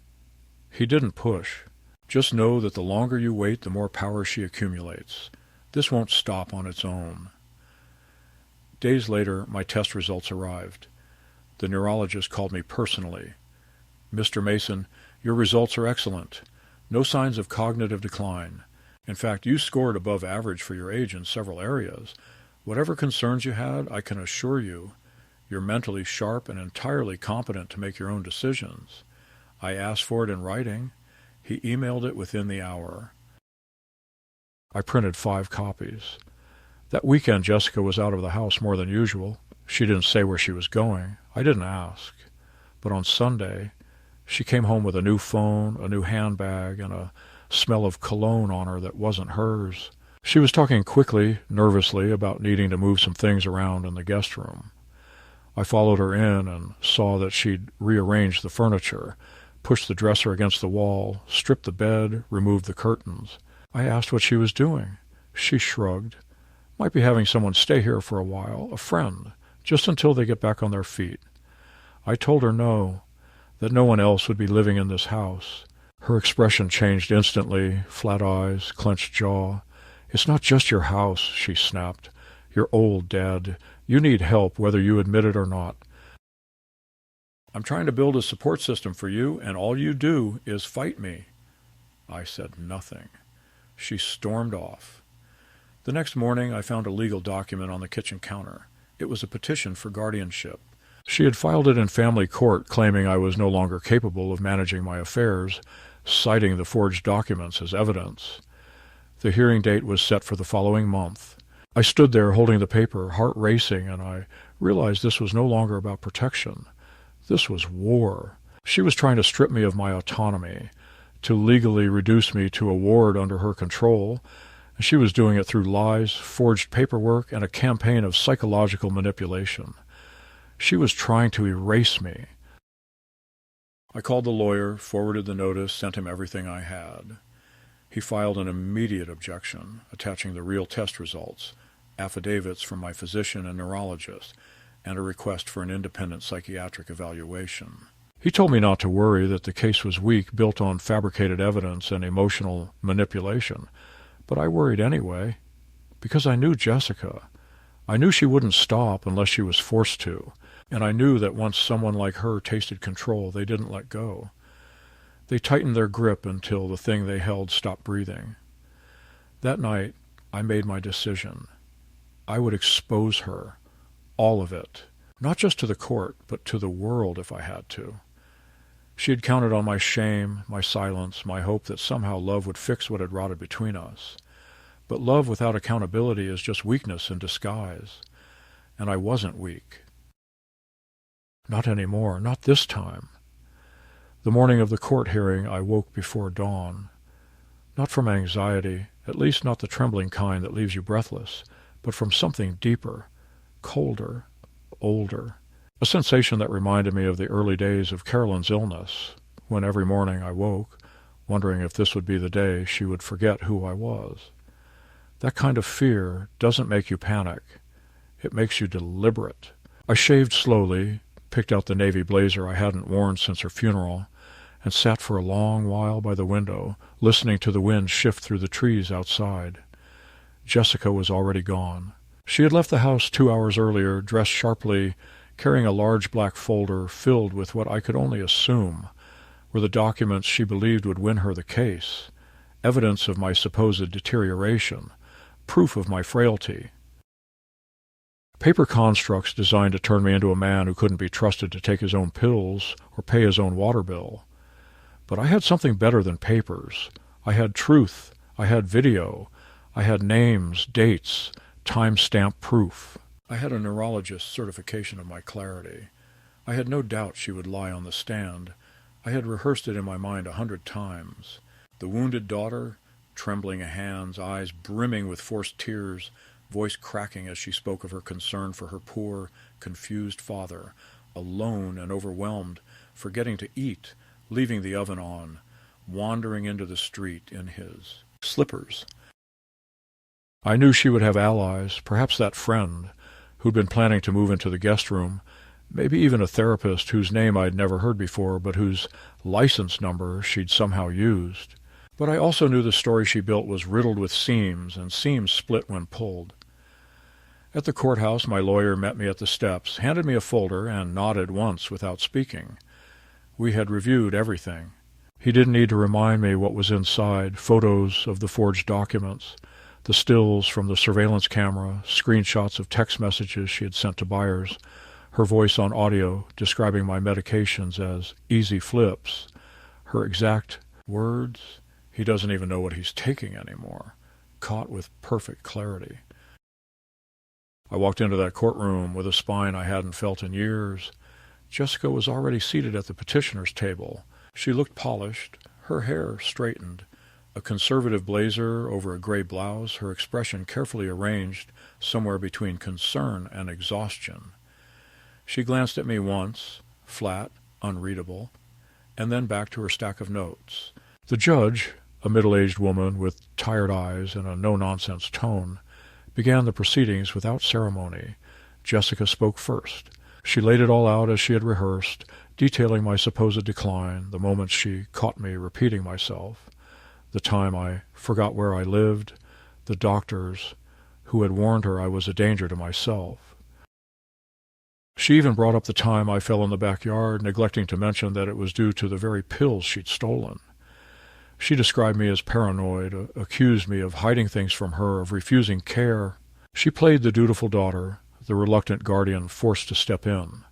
He didn't push. "Just know that the longer you wait, the more power she accumulates. This won't stop on its own." Days later, my test results arrived. The neurologist called me personally. "Mr. Mason, your results are excellent. No signs of cognitive decline. In fact, you scored above average for your age in several areas. Whatever concerns you had, I can assure you, you're mentally sharp and entirely competent to make your own decisions. I asked for it in writing. He emailed it within the hour." I printed 5 copies. That weekend, Jessica was out of the house more than usual. She didn't say where she was going. I didn't ask. But on Sunday, she came home with a new phone, a new handbag, and a smell of cologne on her that wasn't hers. She was talking quickly, nervously, about needing to move some things around in the guest room. I followed her in and saw that she'd rearranged the furniture, pushed the dresser against the wall, stripped the bed, removed the curtains. I asked what she was doing. She shrugged. "Might be having someone stay here for a while, a friend, just until they get back on their feet." I told her no, that no one else would be living in this house. Her expression changed instantly, flat eyes, clenched jaw. "It's not just your house," she snapped. "You're old, Dad. You need help, whether you admit it or not. I'm trying to build a support system for you, and all you do is fight me." I said nothing. She stormed off. The next morning, I found a legal document on the kitchen counter. It was a petition for guardianship. She had filed it in family court, claiming I was no longer capable of managing my affairs, citing the forged documents as evidence. The hearing date was set for the following month. I stood there holding the paper, heart racing, and I realized this was no longer about protection. This was war. She was trying to strip me of my autonomy, to legally reduce me to a ward under her control, and she was doing it through lies, forged paperwork, and a campaign of psychological manipulation. She was trying to erase me. I called the lawyer, forwarded the notice, sent him everything I had. He filed an immediate objection, attaching the real test results, affidavits from my physician and neurologist, and a request for an independent psychiatric evaluation. He told me not to worry, that the case was weak, built on fabricated evidence and emotional manipulation. But I worried anyway, because I knew Jessica. I knew she wouldn't stop unless she was forced to, and I knew that once someone like her tasted control, they didn't let go. They tightened their grip until the thing they held stopped breathing. That night, I made my decision. I would expose her, all of it, Not just to the court, but to the world if I had to. She had counted on my shame, my silence, my hope that somehow love would fix what had rotted between us. But love without accountability is just weakness in disguise. And I wasn't weak. Not anymore, not this time. The morning of the court hearing, I woke before dawn. Not from anxiety, at least not the trembling kind that leaves you breathless, but from something deeper, colder, older. A sensation that reminded me of the early days of Carolyn's illness, when every morning I woke, wondering if this would be the day she would forget who I was. That kind of fear doesn't make you panic. It makes you deliberate. I shaved slowly, picked out the navy blazer I hadn't worn since her funeral, and sat for a long while by the window, listening to the wind shift through the trees outside. Jessica was already gone. She had left the house 2 hours earlier, dressed sharply, carrying a large black folder filled with what I could only assume were the documents she believed would win her the case, evidence of my supposed deterioration, proof of my frailty. Paper constructs designed to turn me into a man who couldn't be trusted to take his own pills or pay his own water bill. But I had something better than papers. I had truth. I had video. I had names, dates, time-stamped proof. I had a neurologist's certification of my clarity. I had no doubt she would lie on the stand. I had rehearsed it in my mind 100 times. The wounded daughter, trembling hands, eyes brimming with forced tears, voice cracking as she spoke of her concern for her poor, confused father, alone and overwhelmed, forgetting to eat, leaving the oven on, wandering into the street in his slippers. I knew she would have allies, perhaps that friend who'd been planning to move into the guest room, maybe even a therapist whose name I'd never heard before, but whose license number she'd somehow used. But I also knew the story she built was riddled with seams, and seams split when pulled. At the courthouse, my lawyer met me at the steps, handed me a folder, and nodded once without speaking. We had reviewed everything. He didn't need to remind me what was inside, photos of the forged documents, the stills from the surveillance camera, screenshots of text messages she had sent to buyers, her voice on audio describing my medications as easy flips, her exact words. He doesn't even know what he's taking anymore, caught with perfect clarity. I walked into that courtroom with a spine I hadn't felt in years. Jessica was already seated at the petitioner's table. She looked polished, her hair straightened, a conservative blazer over a gray blouse, her expression carefully arranged somewhere between concern and exhaustion. She glanced at me once, flat, unreadable, and then back to her stack of notes. The judge, a middle-aged woman with tired eyes and a no-nonsense tone, began the proceedings without ceremony. Jessica spoke first. She laid it all out as she had rehearsed, detailing my supposed decline, the moments she caught me repeating myself, the time I forgot where I lived, the doctors who had warned her I was a danger to myself. She even brought up the time I fell in the backyard, neglecting to mention that it was due to the very pills she'd stolen. She described me as paranoid, accused me of hiding things from her, of refusing care. She played the dutiful daughter, the reluctant guardian forced to step in.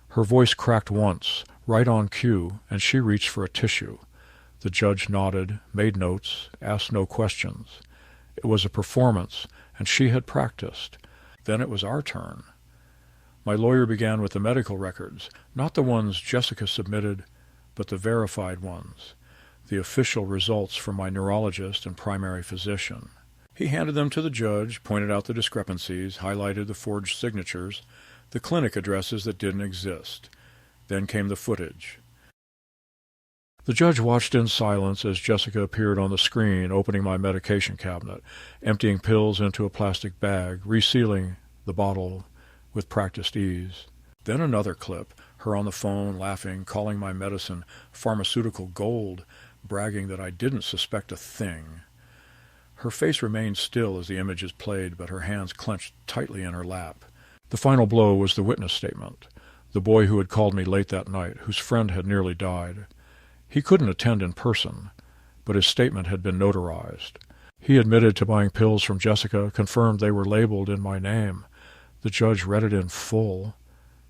Her voice cracked once, right on cue, and she reached for a tissue. The judge nodded, made notes, asked no questions. It was a performance, and she had practiced. Then it was our turn. My lawyer began with the medical records, not the ones Jessica submitted, but the verified ones, the official results from my neurologist and primary physician. He handed them to the judge, pointed out the discrepancies, highlighted the forged signatures, the clinic addresses that didn't exist. Then came the footage. The judge watched in silence as Jessica appeared on the screen, opening my medication cabinet, emptying pills into a plastic bag, resealing the bottle with practiced ease. Then another clip, her on the phone, laughing, calling my medicine pharmaceutical gold, bragging that I didn't suspect a thing. Her face remained still as the images played, but her hands clenched tightly in her lap. The final blow was the witness statement, the boy who had called me late that night, whose friend had nearly died. He couldn't attend in person, but his statement had been notarized. He admitted to buying pills from Jessica, confirmed they were labeled in my name. The judge read it in full.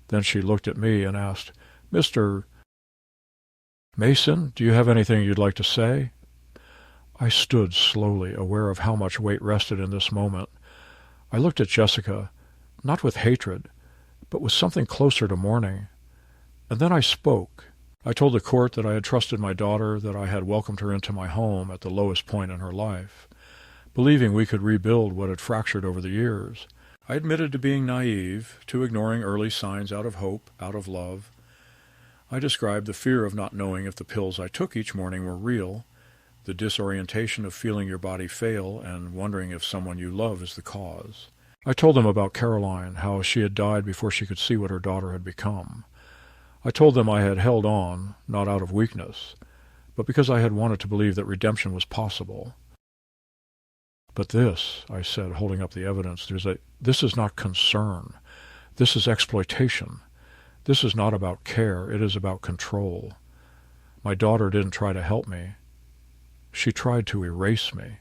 Then she looked at me and asked, "Mr. Mason, do you have anything you'd like to say?" I stood slowly, aware of how much weight rested in this moment. I looked at Jessica, not with hatred, but with something closer to mourning. And then I spoke. I told the court that I had trusted my daughter, that I had welcomed her into my home at the lowest point in her life, believing we could rebuild what had fractured over the years. I admitted to being naive, to ignoring early signs out of hope, out of love. I described the fear of not knowing if the pills I took each morning were real, the disorientation of feeling your body fail and wondering if someone you love is the cause. I told them about Caroline, how she had died before she could see what her daughter had become. I told them I had held on, not out of weakness, but because I had wanted to believe that redemption was possible. "But this," I said, holding up the evidence, "this is not concern. This is exploitation. This is not about care. It is about control. My daughter didn't try to help me. She tried to erase me."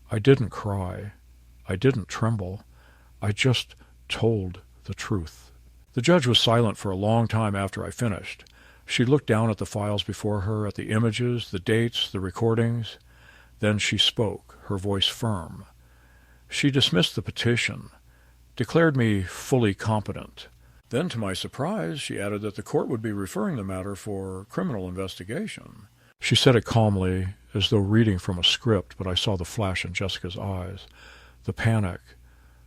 I didn't cry. I didn't tremble. I just told the truth. The judge was silent for a long time after I finished. She looked down at the files before her, at the images, the dates, the recordings. Then she spoke, her voice firm. She dismissed the petition, declared me fully competent. Then, to my surprise, she added that the court would be referring the matter for criminal investigation. She said it calmly, as though reading from a script, but I saw the flash in Jessica's eyes, the panic,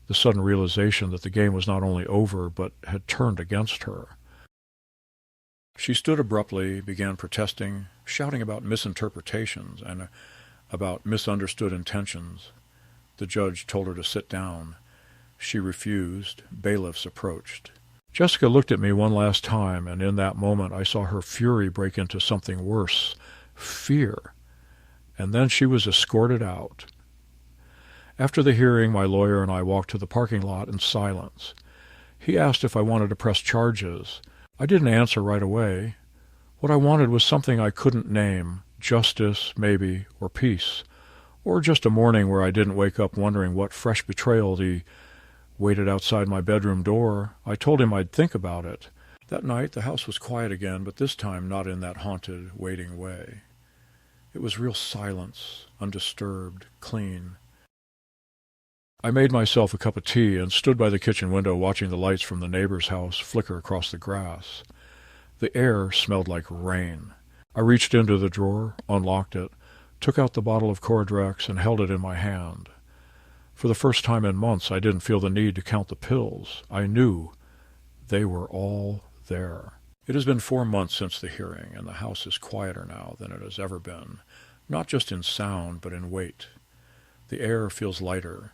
the sudden realization that the game was not only over, but had turned against her. She stood abruptly, began protesting, shouting about misinterpretations and about misunderstood intentions. The judge told her to sit down. She refused. Bailiffs approached. Jessica looked at me one last time, and in that moment I saw her fury break into something worse, fear. And then she was escorted out. After the hearing, my lawyer and I walked to the parking lot in silence. He asked if I wanted to press charges. I didn't answer right away. What I wanted was something I couldn't name, justice, maybe, or peace, or just a morning where I didn't wake up wondering what fresh betrayal he waited outside my bedroom door. I told him I'd think about it. That night the house was quiet again, but this time not in that haunted, waiting way. It was real silence, undisturbed, clean. I made myself a cup of tea and stood by the kitchen window watching the lights from the neighbor's house flicker across the grass. The air smelled like rain. I reached into the drawer, unlocked it, took out the bottle of Cordrex and held it in my hand. For the first time in months, I didn't feel the need to count the pills. I knew they were all there. It has been 4 months since the hearing, and the house is quieter now than it has ever been, not just in sound, but in weight. The air feels lighter,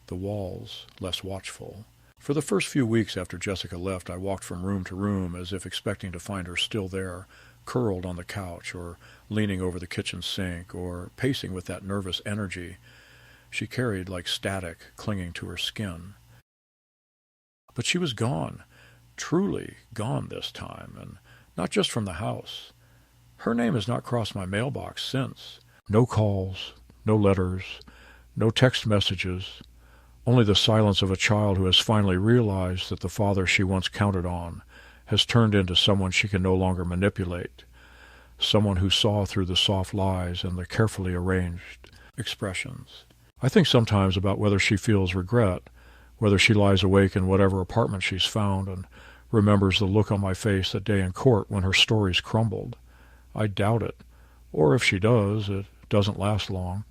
the walls less watchful. For the first few weeks after Jessica left, I walked from room to room as if expecting to find her still there, curled on the couch, or leaning over the kitchen sink, or pacing with that nervous energy she carried like static clinging to her skin. But she was gone, truly gone this time, and not just from the house. Her name has not crossed my mailbox since. No calls, no letters, no text messages, only the silence of a child who has finally realized that the father she once counted on has turned into someone she can no longer manipulate, someone who saw through the soft lies and the carefully arranged expressions. I think sometimes about whether she feels regret, whether she lies awake in whatever apartment she's found and remembers the look on my face that day in court when her stories crumbled. I doubt it, or if she does, it doesn't last long.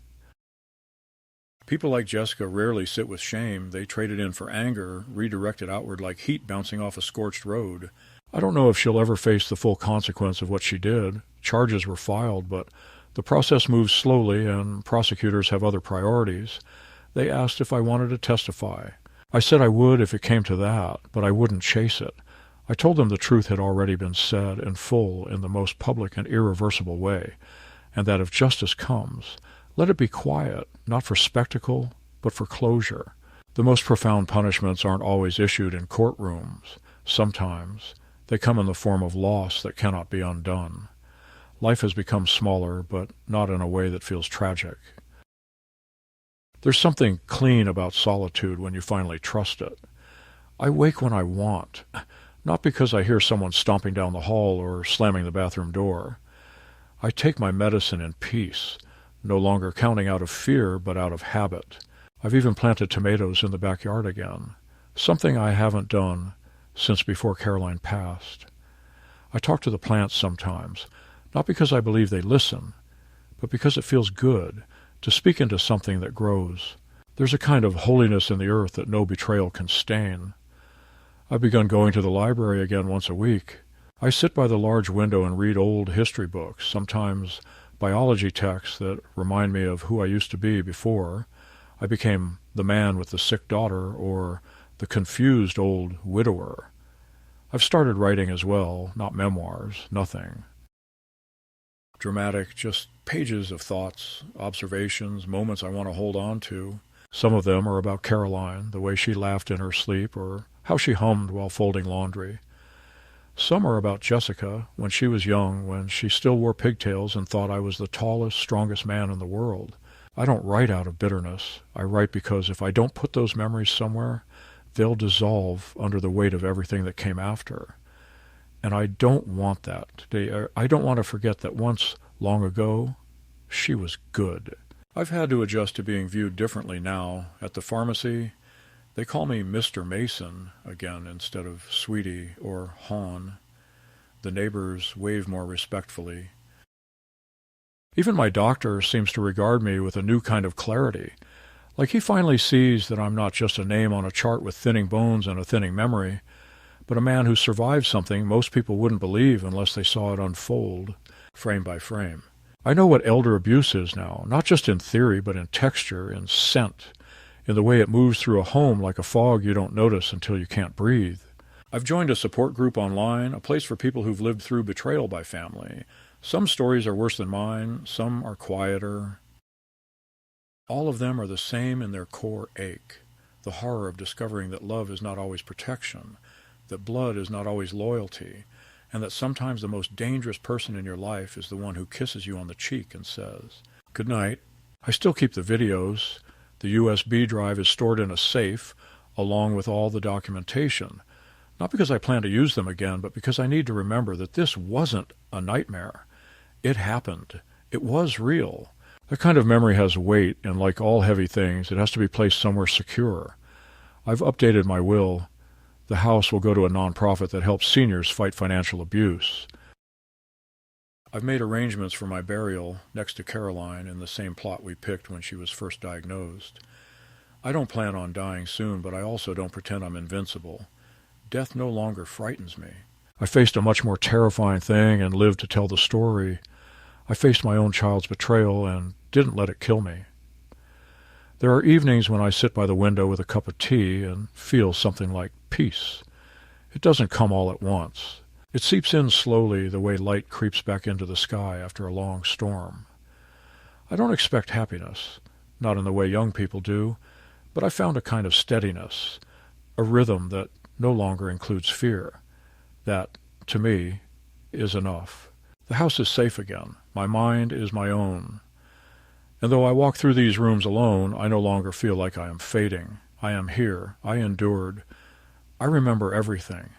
People like Jessica rarely sit with shame. They trade it in for anger, redirected outward like heat bouncing off a scorched road. I don't know if she'll ever face the full consequence of what she did. Charges were filed, but the process moves slowly and prosecutors have other priorities. They asked if I wanted to testify. I said I would if it came to that, but I wouldn't chase it. I told them the truth had already been said in full in the most public and irreversible way, and that if justice comes, let it be quiet, not for spectacle, but for closure. The most profound punishments aren't always issued in courtrooms. Sometimes they come in the form of loss that cannot be undone. Life has become smaller, but not in a way that feels tragic. There's something clean about solitude when you finally trust it. I wake when I want. not because I hear someone stomping down the hall or slamming the bathroom door. I take my medicine in peace, no longer counting out of fear but out of habit. I've even planted tomatoes in the backyard again, something I haven't done since before Caroline passed. I talk to the plants sometimes, not because I believe they listen, but because it feels good to speak into something that grows. There's a kind of holiness in the earth that no betrayal can stain. I've begun going to the library again once a week. I sit by the large window and read old history books, sometimes biology texts that remind me of who I used to be before I became the man with the sick daughter or the confused old widower. I've started writing as well, not memoirs, nothing dramatic, just pages of thoughts, observations, moments I want to hold on to. Some of them are about Caroline, the way she laughed in her sleep, or how she hummed while folding laundry. Some are about Jessica, when she was young, when she still wore pigtails and thought I was the tallest, strongest man in the world. I don't write out of bitterness. I write because if I don't put those memories somewhere, they'll dissolve under the weight of everything that came after. And I don't want that. I don't want to forget that once, long ago, she was good. I've had to adjust to being viewed differently now. At the pharmacy, they call me Mr. Mason again instead of Sweetie or Hon. The neighbors wave more respectfully. Even my doctor seems to regard me with a new kind of clarity. Like he finally sees that I'm not just a name on a chart with thinning bones and a thinning memory, but a man who survived something most people wouldn't believe unless they saw it unfold, frame by frame. I know what elder abuse is now, not just in theory, but in texture, in scent, in the way it moves through a home like a fog you don't notice until you can't breathe. I've joined a support group online, a place for people who've lived through betrayal by family. Some stories are worse than mine, some are quieter. All of them are the same in their core ache, the horror of discovering that love is not always protection, that blood is not always loyalty, and that sometimes the most dangerous person in your life is the one who kisses you on the cheek and says, "Good night." I still keep the videos. The USB drive is stored in a safe, along with all the documentation. Not because I plan to use them again, but because I need to remember that this wasn't a nightmare. It happened. It was real. That kind of memory has weight, and like all heavy things, it has to be placed somewhere secure. I've updated my will. The house will go to a nonprofit that helps seniors fight financial abuse. I've made arrangements for my burial next to Caroline in the same plot we picked when she was first diagnosed. I don't plan on dying soon, but I also don't pretend I'm invincible. Death no longer frightens me. I faced a much more terrifying thing and lived to tell the story. I faced my own child's betrayal and didn't let it kill me. There are evenings when I sit by the window with a cup of tea and feel something like peace. It doesn't come all at once. It seeps in slowly the way light creeps back into the sky after a long storm. I don't expect happiness, not in the way young people do, but I found a kind of steadiness, a rhythm that no longer includes fear. That, to me, is enough. The house is safe again. My mind is my own. And though I walk through these rooms alone, I no longer feel like I am fading. I am here. I endured. I remember everything.